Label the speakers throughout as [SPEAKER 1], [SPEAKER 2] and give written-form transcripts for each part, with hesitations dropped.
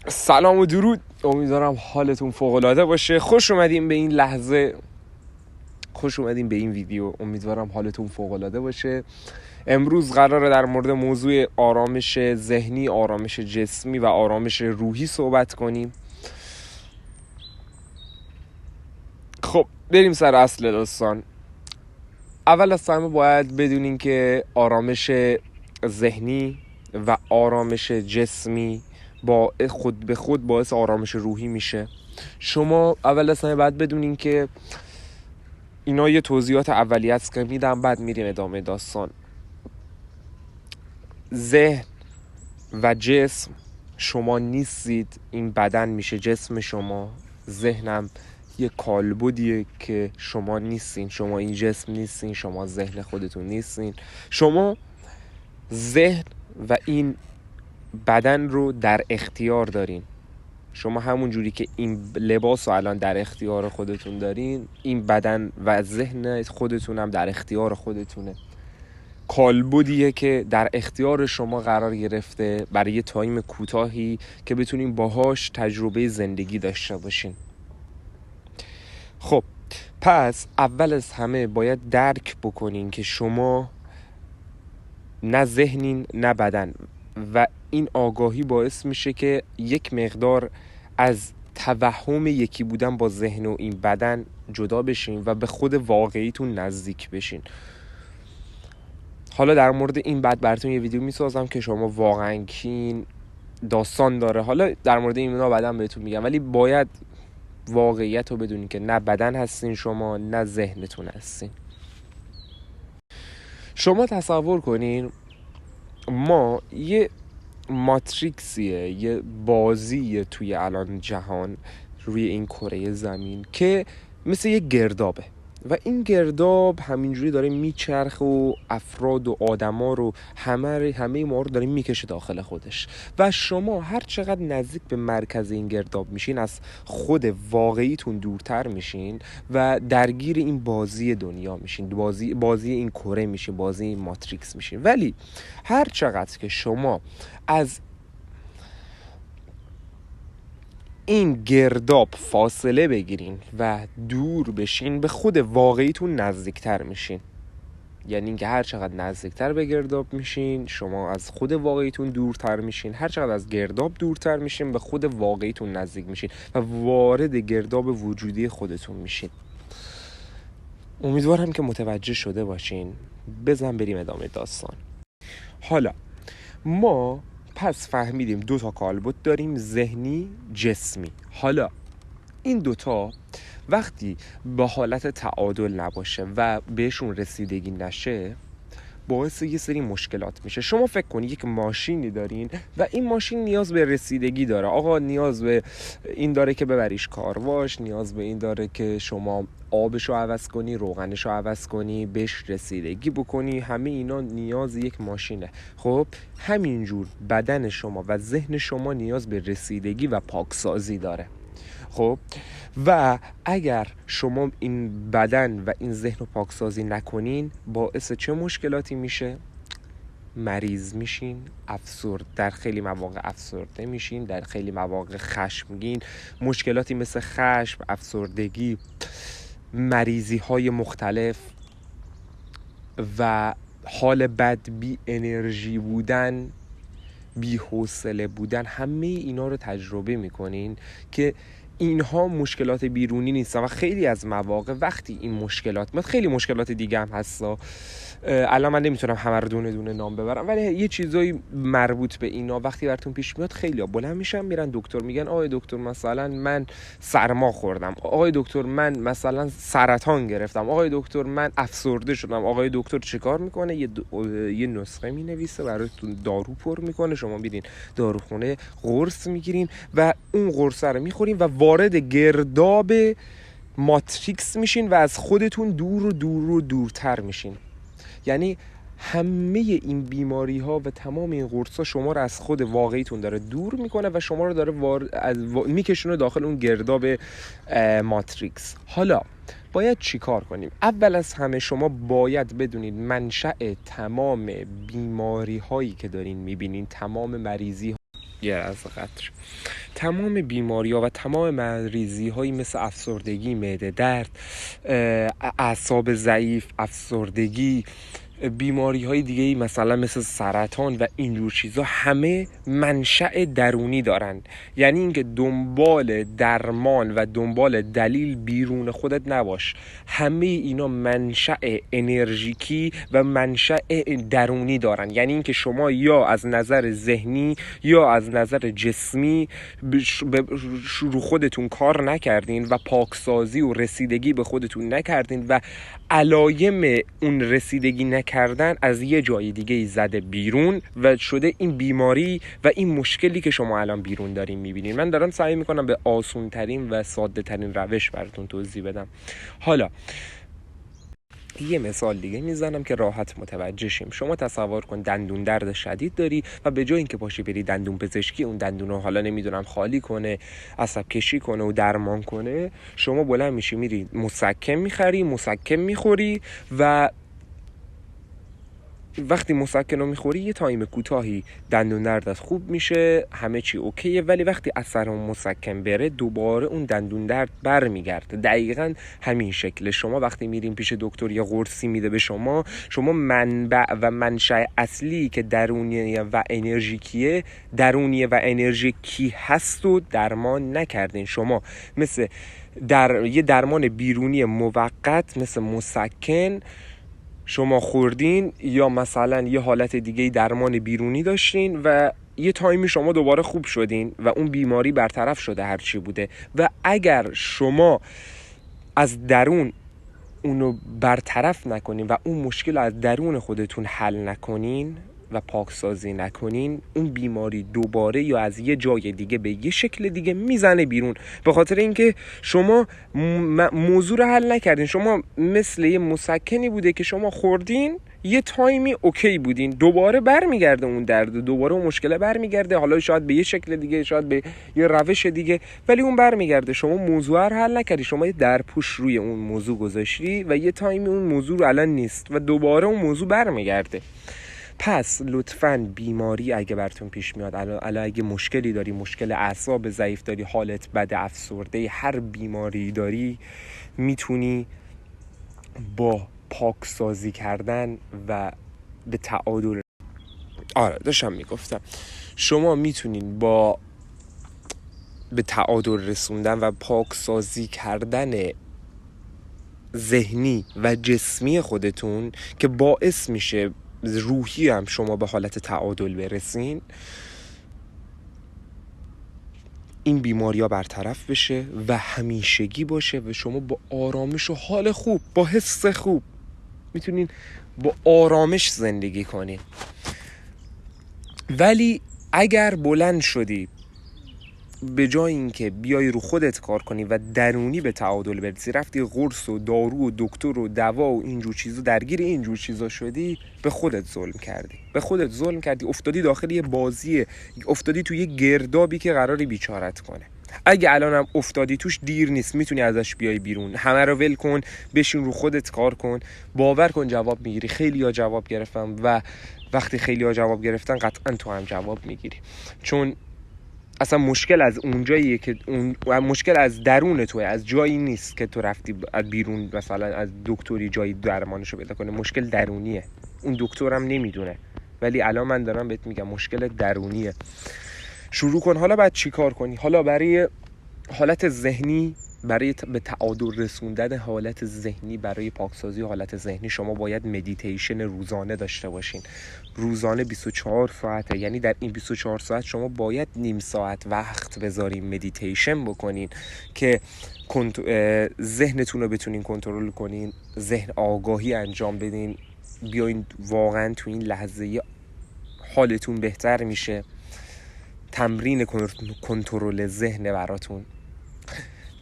[SPEAKER 1] سلام و درود، امیدوارم حالتون فوق‌العاده باشه. خوش اومدیم به این لحظه، خوش اومدیم به این ویدیو. امیدوارم حالتون فوق‌العاده باشه. امروز قراره در مورد موضوع آرامش ذهنی، آرامش جسمی و آرامش روحی صحبت کنیم. خب بریم سر اصل داستان. اول از همه باید بدونین که آرامش ذهنی و آرامش جسمی با خود به خود باعث آرامش روحی میشه. شما اول از همه باید بدونین که اینا یه توضیحات اولیه است که میدم، بعد میریم ادامه داستان. ذهن و جسم شما نیستید، این بدن میشه جسم شما. ذهنم یه کالبدیه که شما نیستین، شما این جسم نیستین، شما ذهن خودتون نیستین. شما ذهن و این بدن رو در اختیار دارین. شما همون جوری که این لباس رو الان در اختیار خودتون دارین، این بدن و ذهن خودتون هم در اختیار خودتونه. کالبدیه که در اختیار شما قرار گرفته برای یه تایم کوتاهی که بتونین باهاش تجربه زندگی داشته باشین. خب پس اول از همه باید درک بکنین که شما نه ذهنین نه بدن، و این آگاهی باعث میشه که یک مقدار از توهم یکی بودن با ذهن و این بدن جدا بشین و به خود واقعیتون نزدیک بشین. حالا در مورد این بعد براتون یه ویدیو میسازم که شما واقعا کین داستان داره. حالا در مورد اینا بعداً بهتون میگم، ولی باید واقعیت رو بدونین که نه بدن هستین شما، نه ذهنتون هستین. شما تصور کنین ما یه ماتریکسیه، یه بازیه توی الان جهان روی این کره زمین که مثل یه گردابه و این گرداب همینجوری داره میچرخه و افراد و آدما رو همه ما رو داره میکشه داخل خودش، و شما هر چقدر نزدیک به مرکز این گرداب میشین از خود واقعیتون دورتر میشین و درگیر این بازی دنیا میشین، بازی این کره میشین، بازی این ماتریکس میشین. ولی هر چقدر که شما از این گرداب فاصله بگیرین و دور بشین، به خود واقعیتون نزدیکتر میشین. یعنی اینکه هر چقدر نزدیکتر به گرداب میشین، شما از خود واقعیتون دورتر میشین. هر چقدر از گرداب دورتر میشین، به خود واقعیتون نزدیک میشین و وارد گرداب وجودی خودتون میشین. امیدوارم که متوجه شده باشین. بزن بریم ادامه داستان. حالا ما پس فهمیدیم 2 تا کالبد داریم، ذهنی، جسمی. حالا این 2 تا وقتی با حالت تعادل نباشه و بهشون رسیدگی نشه، باعث یه سری مشکلات میشه. شما فکر کنید یک ماشینی دارین و این ماشین نیاز به رسیدگی داره. آقا نیاز به این داره که ببریش کارواش، نیاز به این داره که شما آبشو عوض کنی، روغنشو عوض کنی، بهش رسیدگی بکنی. همه اینا نیاز یک ماشینه. خب همینجور بدن شما و ذهن شما نیاز به رسیدگی و پاکسازی داره. خب و اگر شما این بدن و این ذهن رو پاکسازی نکنین، باعث چه مشکلاتی میشه؟ مریض میشین، در خیلی مواقع افسرده میشین، در خیلی مواقع خشمگین، مشکلاتی مثل خشم، افسردگی، مریضی های مختلف و حال بد، بی انرژی بودن، بی حوصله بودن، همه اینا رو تجربه میکنین که اینها مشکلات بیرونی نیستن. و خیلی از مواقع وقتی این مشکلات خیلی مشکلات دیگه هم هستا، الان من نمیتونم همه رو دونه دونه نام ببرم، ولی یه چیزایی مربوط به اینا وقتی براتون پیش میاد، خیلی ها بلند میشن میرن دکتر، میگن آقای دکتر مثلا من سرما خوردم، آقای دکتر من مثلا سرطان گرفتم، آقای دکتر من افسرده شدم. آقای دکتر چیکار میکنه؟ یه نسخه مینویسه براتون، دارو پر میکنه، شما میرین داروخونه قرص میگیرین و اون قرص رو میخورین و وارد گرداب ماتریکس میشین و از خودتون دورتر میشین. یعنی همه این بیماری ها و تمام این قرص ها شما رو از خود واقعیتون داره دور میکنه و شما رو داره میکشونه داخل اون گرداب ماتریکس. حالا باید چی کار کنیم؟ اول از همه شما باید بدونید منشأ تمام بیماری هایی که دارین میبینین، تمام مریضی ها، تمام بیماری‌ها و تمام مریضی‌هایی مثل افسردگی، معده درد، اعصاب ضعیف، افسردگی، بیماری‌های دیگه‌ای مثلا مثل سرطان و اینجور چیزا همه منشأ درونی دارن. یعنی اینکه دنبال درمان و دنبال دلیل بیرون خودت نباش. همه اینا منشأ انرژیکی و منشأ درونی دارن. یعنی اینکه شما یا از نظر ذهنی یا از نظر جسمی رو خودتون کار نکردین و پاکسازی و رسیدگی به خودتون نکردین و علایم اون رسیدگی نکردن از یه جای دیگه زده بیرون و شده این بیماری و این مشکلی که شما الان بیرون دارین میبینین. من دارم سعی میکنم به آسون ترین و ساده ترین روش براتون توضیح بدم. حالا یه مثال دیگه میزنم که راحت متوجه شیم. شما تصور کن دندون درد شدید داری و به جای اینکه پاشی بری دندون پزشکی اون دندون رو حالا نمیدونم خالی کنه، عصب کشی کنه و درمان کنه، شما بلند میشی میری مسکن میخری، مسکن میخوری و وقتی مسکن رو میخوری یه تایم کوتاهی دندون دردت خوب میشه، همه چی اوکیه، ولی وقتی اثر اون مسکن بره دوباره اون دندون درد برمیگرده. دقیقاً همین شکل. شما وقتی میرین پیش دکتر یه قرصی میده به شما منبع و منشأ اصلی که درونیه و انرژیکیه، درونیه و انرژیکی هست و درمان نکردین. شما مثل یه درمان بیرونی موقت مثل مسکن شما خوردین یا مثلا یه حالت دیگه درمان بیرونی داشتین و یه تایمی شما دوباره خوب شدین و اون بیماری برطرف شده هرچی بوده. و اگر شما از درون اونو برطرف نکنین و اون مشکل از درون خودتون حل نکنین و پاکسازی نکنین، اون بیماری دوباره یا از یه جای دیگه به یه شکل دیگه میزنه بیرون، به خاطر اینکه شما موضوع رو حل نکردین. شما مثل یه مسکنی بوده که شما خوردین، یه تایمی اوکی بودین، دوباره برمیگرده اون درد، دوباره اون مشکل برمیگرده، حالا شاید به یه شکل دیگه، شاید به یه روش دیگه، ولی اون برمیگرده. شما موضوع رو حل نکردی، شما یه درپوش روی اون موضوع گذاشتی و یه تایمی اون موضوع الان نیست و دوباره اون موضوع برمیگرده. پس لطفاً بیماری اگه براتون پیش میاد، الان اگه مشکلی داری، مشکل اعصاب ضعیف داری، حالت بد، افسرده، هر بیماری داری، میتونی با پاکسازی کردن و به تعادل، داشتم میگفتم، شما میتونین با به تعادل رسوندن و پاکسازی کردن ذهنی و جسمی خودتون که باعث میشه روحی هم شما به حالت تعادل برسین، این بیماری ها برطرف بشه و همیشگی باشه و شما با آرامش و حال خوب، با حس خوب میتونین با آرامش زندگی کنین. ولی اگر بلند شدی به جای اینکه بیای رو خودت کار کنی و درونی به تعادل برسی، رفتی قرص و دارو و دکتر و دوا و اینجور چیزا، درگیر اینجور چیزا شدی، به خودت ظلم کردی، افتادی داخل یه بازیه، افتادی توی یه گردابی که قراری بیچارت کنه. اگه الانم افتادی توش دیر نیست، میتونی ازش بیای بیرون. همه رو ول کن، بشین رو خودت کار کن، باور کن جواب میگیری. خیلی‌ها جواب گرفتم و وقتی خیلی‌ها جواب گرفتن قطعا تو هم جواب میگیری، چون اصلا مشکل از اونجاییه که مشکل از درون توه، از جایی نیست که تو رفتی از بیرون مثلا از دکتری جایی درمانشو پیدا کنه. مشکل درونیه، اون دکترم نمیدونه، ولی الان من دارم بهت میگم مشکل درونیه. شروع کن. حالا بعد چی کار کنی؟ حالا برای حالت ذهنی، برای به تعادل رسوندن حالت ذهنی، برای پاکسازی حالت ذهنی، شما باید مدیتیشن روزانه داشته باشین. روزانه 24 ساعته، یعنی در این 24 ساعت شما باید نیم ساعت وقت بذارین مدیتیشن بکنین که ذهنتون رو بتونین کنترل کنین، ذهن آگاهی انجام بدین، بیاین واقعا تو این لحظه حالتون بهتر میشه. تمرین کنترل ذهن براتون.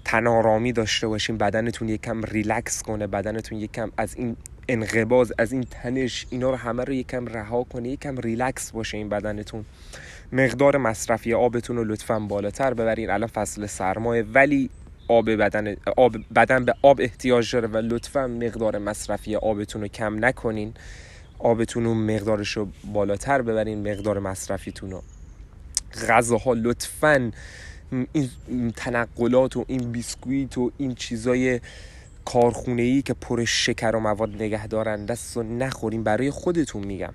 [SPEAKER 1] تنارامی داشته باشین، بدنتون یکم ریلکس کنه، بدنتون یکم از این انقباض، از این تنش، اینا رو همه رو یکم رها کنه، یکم ریلکس باشه این بدنتون. مقدار مصرفی آبتون رو لطفاً بالاتر ببرین. الان فصل سرمایه ولی بدن به آب احتیاج داره و لطفاً مقدار مصرفی آبتون رو کم نکنین. آبتون رو مقدارش رو بالاتر ببرین، مقدار مصرفیتون رو. غذاها لطفاً این تنقلات و این بیسکویت و این چیزای کارخونه‌ای که پر شکر و مواد نگه دارنده است و نخورین. برای خودتون میگم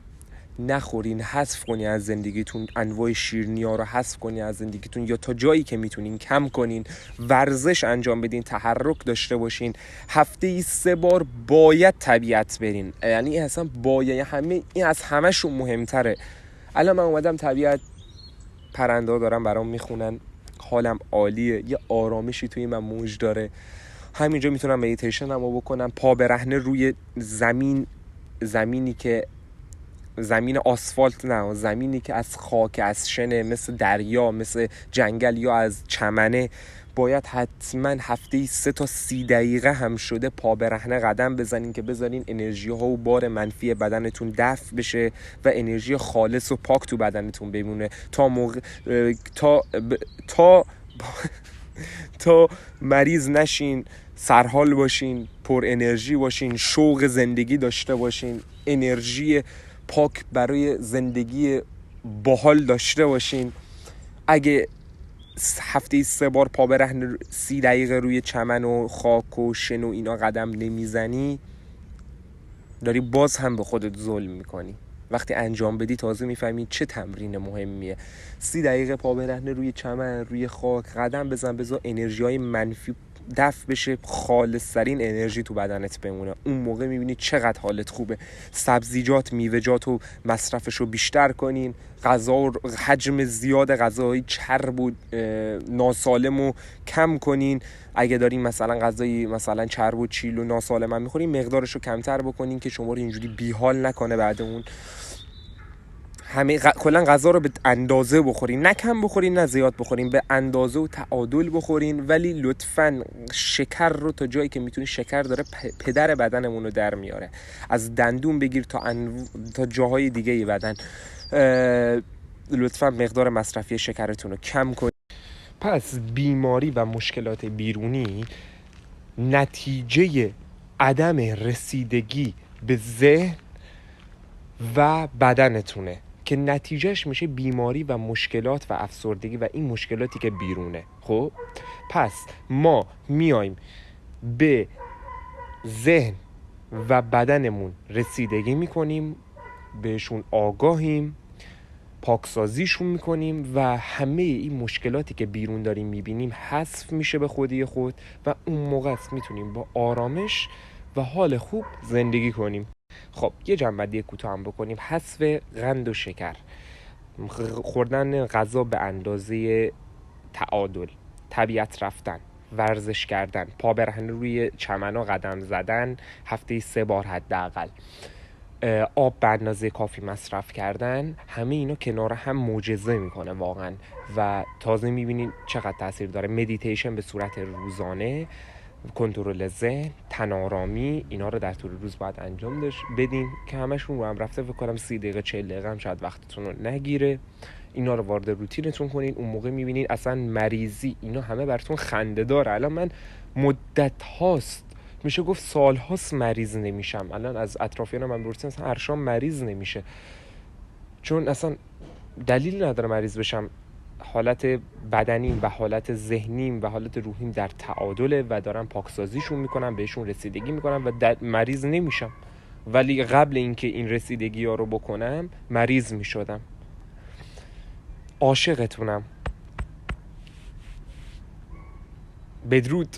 [SPEAKER 1] نخورین، حذف کنین از زندگیتون، انواع شیرینی‌ها رو حذف کنین از زندگیتون یا تا جایی که میتونین کم کنین. ورزش انجام بدین، تحرک داشته باشین. هفته‌ای 3 بار باید طبیعت برین، یعنی اصلا باید، این از همه‌شون مهمتره. الان من اومدم طبیعت، پرنده دارم برام میخونن، حالم عالیه، یه آرامشی توی من موج داره. همینجا میتونم مدیتیشن هم بکنم، پا برهنه روی زمینی که زمین آسفالت نه، زمینی که از خاک، از شن، مثل دریا، مثل جنگل یا از چمنه. باید حتما هفته‌ای 3 تا 30 دقیقه هم شده پا برهنه قدم بزنین که بذارین انرژی ها و بار منفی بدنتون دفع بشه و انرژی خالص و پاک تو بدنتون بمونه تا مریض نشین، سرحال باشین، پر انرژی باشین، شوق زندگی داشته باشین، انرژی پاک برای زندگی باحال داشته باشین. اگه هفته‌ای 3 بار پا برهنه 30 دقیقه روی چمن و خاک و شن و اینا قدم نمیزنی، داری باز هم به خودت ظلم میکنی. وقتی انجام بدی تازه میفهمی چه تمرین مهمیه. 30 دقیقه پا برهنه روی چمن، روی خاک قدم بزن، بذار انرژی های منفی دفع بشه، خالص ترین انرژی تو بدنت بمونه. اون موقع میبینی چقدر حالت خوبه. سبزیجات، میوه‌جات و مصرفشو بیشتر کنین. غذا، حجم زیاد غذاهای چرب و ناسالم رو کم کنین. اگه دارین مثلا غذای مثلا چرب و چیل و ناسالم هم میخورین، مقدارش رو کمتر بکنین که شما رو اینجوری بیحال نکنه بعد اون. کلا غذا رو به اندازه بخورین، نه کم بخورین نه زیاد بخورین، به اندازه و تعادل بخورین. ولی لطفاً شکر رو تا جایی که میتونی، شکر داره پدر بدنمون رو در میاره، از دندون بگیر تا جاهای دیگه بدن. لطفاً مقدار مصرفی شکرتون رو کم کنین. پس بیماری و مشکلات بیرونی نتیجه عدم رسیدگی به ذهن و بدنتونه که نتیجهش میشه بیماری و مشکلات و افسردگی و این مشکلاتی که بیرونه. خب پس ما میایم به ذهن و بدنمون رسیدگی میکنیم، بهشون آگاهیم، پاکسازیشون میکنیم و همه این مشکلاتی که بیرون داریم میبینیم حذف میشه به خودی خود و اون موقع میتونیم با آرامش و حال خوب زندگی کنیم. خب یه جنبندی کوتاه هم بکنیم. حذف قند و شکر، خوردن غذا به اندازه تعادل، طبیعت رفتن، ورزش کردن، پا برهنه روی چمنا قدم زدن، هفته‌ای 3 بار حداقل، آب به اندازه کافی مصرف کردن، همه اینا کنار هم معجزه میکنه واقعا و تازه میبینید چقدر تاثیر داره. مدیتیشن به صورت روزانه، کنترل ذهن، تنارامی، اینا رو در طول روز باید انجام بدین که همشون رو هم رفته. فکر کنم 30 دقیقه 40 دقیقه هم شاید وقتتون رو نگیره. اینا رو وارد روتینتون کنین، اون موقع میبینین اصلا مریضی اینا همه براتون خنده داره. الان من مدت هاست، میشه گفت سال هاست مریض نمیشم. الان از اطرافیانم من بپرسین اصلا ارشام مریض نمیشه، چون اصلا دلیل نداره مریض بشم. حالت بدنیم و حالت ذهنیم و حالت روحیم در تعادله و دارم پاکسازیشون میکنم، بهشون رسیدگی میکنم و مریض نمیشم. ولی قبل اینکه این رسیدگی ها رو بکنم مریض میشدم. عاشقتونم. بدرود.